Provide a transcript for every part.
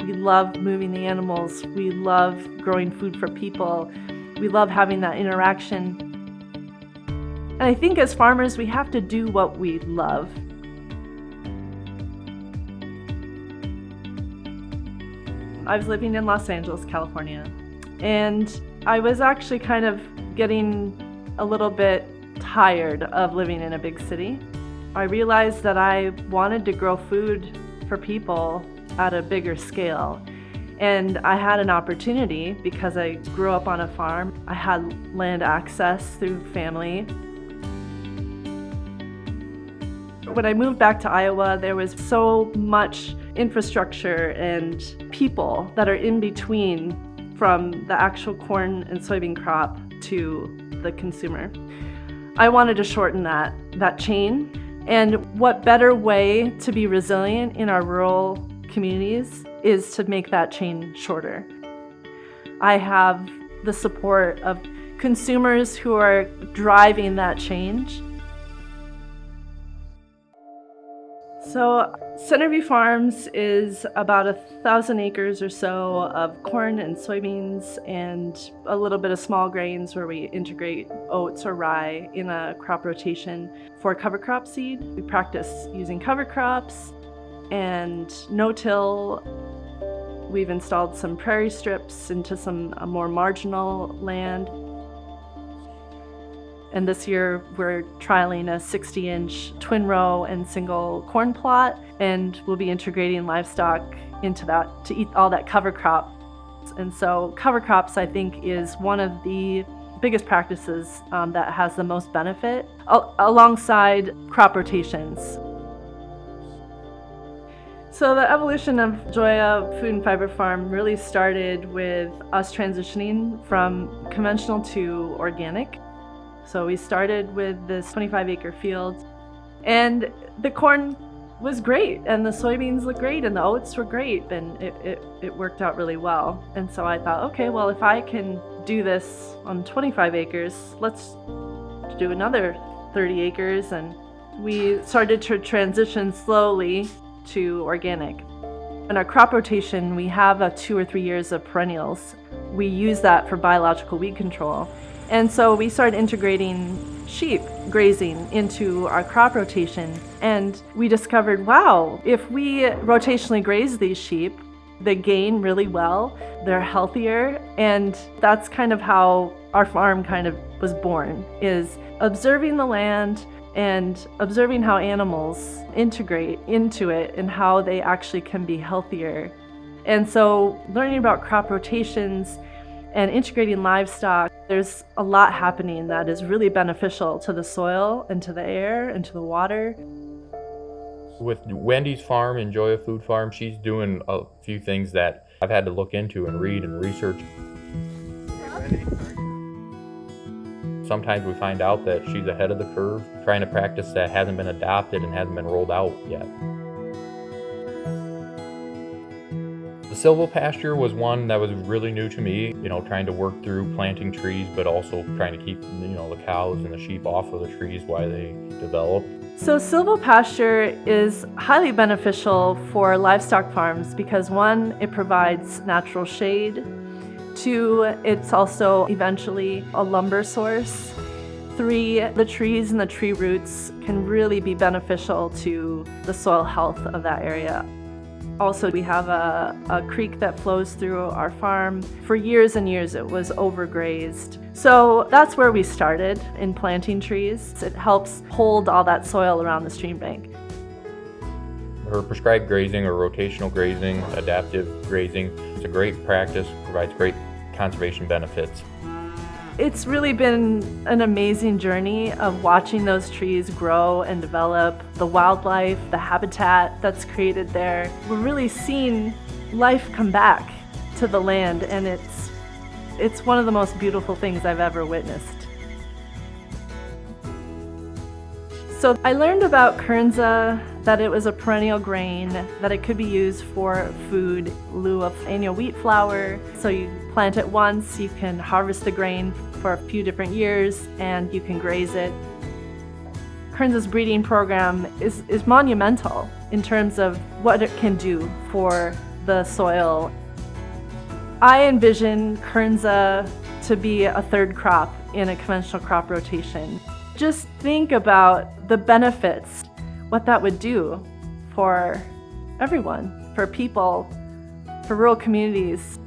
We love moving the animals. We love growing food for people. We love having that interaction. And I think as farmers, we have to do what we love. I was living in Los Angeles, California, and I was actually kind of getting a little bit tired of living in a big city. I realized that I wanted to grow food for people at a bigger scale. And I had an opportunity because I grew up on a farm. I had land access through family. When I moved back to Iowa, there was so much infrastructure and people that are in between from the actual corn and soybean crop to the consumer. I wanted to shorten that chain. And what better way to be resilient in our rural communities is to make that chain shorter. I have the support of consumers who are driving that change. So Centerview Farms is about 1,000 acres or so of corn and soybeans and a little bit of small grains where we integrate oats or rye in a crop rotation for cover crop seed. We practice using cover crops and no-till. We've installed some prairie strips into some more marginal land. And this year we're trialing a 60-inch twin row and single corn plot, and we'll be integrating livestock into that to eat all that cover crop. And so cover crops, I think, is one of the biggest practices that has the most benefit alongside crop rotations. So the evolution of Joya Food and Fiber Farm really started with us transitioning from conventional to organic. So we started with this 25-acre field, and the corn was great, and the soybeans looked great, and the oats were great, and it worked out really well. And so I thought, okay, well, if I can do this on 25 acres, let's do another 30 acres. And we started to transition slowly to organic. In our crop rotation, we have 2 or 3 years of perennials. We use that for biological weed control. And so we started integrating sheep grazing into our crop rotation. And we discovered, wow, if we rotationally graze these sheep, they gain really well, they're healthier. And that's kind of how our farm kind of was born, is observing the land and observing how animals integrate into it and how they actually can be healthier. And so learning about crop rotations and integrating livestock, there's a lot happening that is really beneficial to the soil and to the air and to the water. With Wendy's farm and Joya Food Farm, she's doing a few things that I've had to look into and read and research. Sometimes we find out that she's ahead of the curve, trying to practice that hasn't been adopted and hasn't been rolled out yet. The Silvopasture was one that was really new to me, trying to work through planting trees, but also trying to keep, the cows and the sheep off of the trees while they develop. So Silvopasture is highly beneficial for livestock farms because 1, it provides natural shade. 2, it's also eventually a lumber source. 3, the trees and the tree roots can really be beneficial to the soil health of that area. Also, we have a creek that flows through our farm. For years and years, it was overgrazed. So that's where we started in planting trees. It helps hold all that soil around the stream bank. Her prescribed grazing or rotational grazing, adaptive grazing, it's a great practice, provides great conservation benefits. It's really been an amazing journey of watching those trees grow and develop, the wildlife, the habitat that's created there. We're really seeing life come back to the land, and it's one of the most beautiful things I've ever witnessed. So I learned about kernza, that it was a perennial grain, that it could be used for food in lieu of annual wheat flour. So you plant it once, you can harvest the grain for a few different years, and you can graze it. Kernza's breeding program is monumental in terms of what it can do for the soil. I envision Kernza to be a third crop in a conventional crop rotation. Just think about the benefits, what that would do for everyone, for people, for rural communities.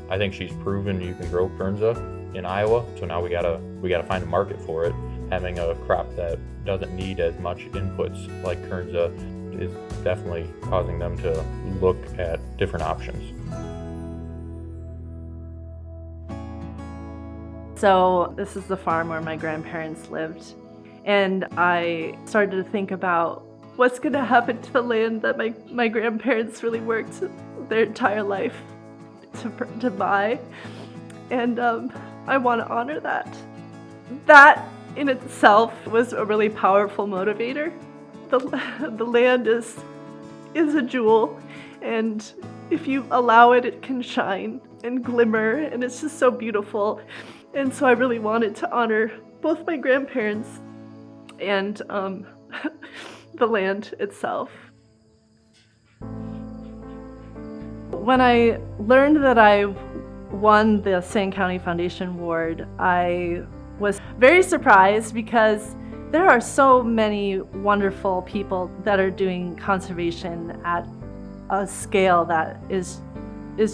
I think she's proven you can grow Kernza in Iowa, so now we gotta find a market for it. Having a crop that doesn't need as much inputs like Kernza is definitely causing them to look at different options. So this is the farm where my grandparents lived, and I started to think about what's going to happen to the land that my grandparents really worked their entire life to buy, and I want to honor that. That in itself was a really powerful motivator. The land is a jewel, and if you allow it, it can shine and glimmer, and it's just so beautiful. And so I really wanted to honor both my grandparents and the land itself. When I learned that I won the Sand County Foundation Award, I was very surprised because there are so many wonderful people that are doing conservation at a scale that is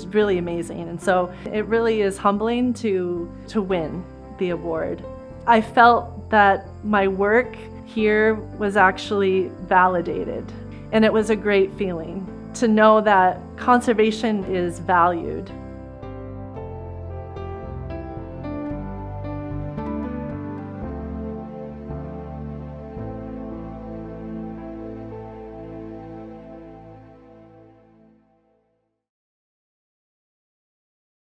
really amazing. And so it really is humbling to win the award. I felt that my work here was actually validated, and it was a great feeling to know that conservation is valued.